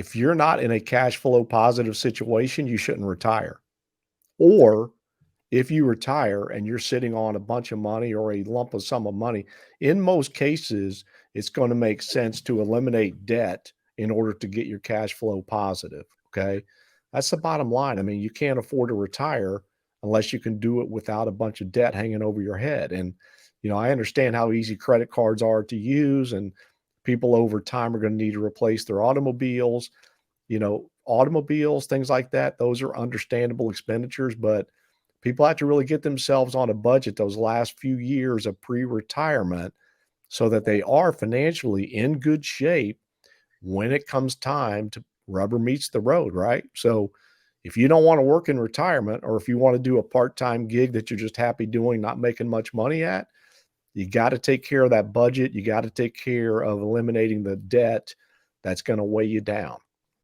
If you're not in a cash flow positive situation, you shouldn't retire. Or if you retire and you're sitting on a bunch of money or a lump of sum of money, in most cases, it's going to make sense to eliminate debt in order to get your cash flow positive. Okay. That's the bottom line. I mean, you can't afford to retire unless you can do it without a bunch of debt hanging over your head. And, I understand how easy credit cards are to use, and people over time are going to need to replace their automobiles. Automobiles, things like that, those are understandable expenditures, but people have to really get themselves on a budget those last few years of pre-retirement so that they are financially in good shape when it comes time to rubber meets the road, right? So if you don't want to work in retirement, or if you want to do a part-time gig that you're just happy doing, not making much money at, you got to take care of that budget. You got to take care of eliminating the debt that's going to weigh you down.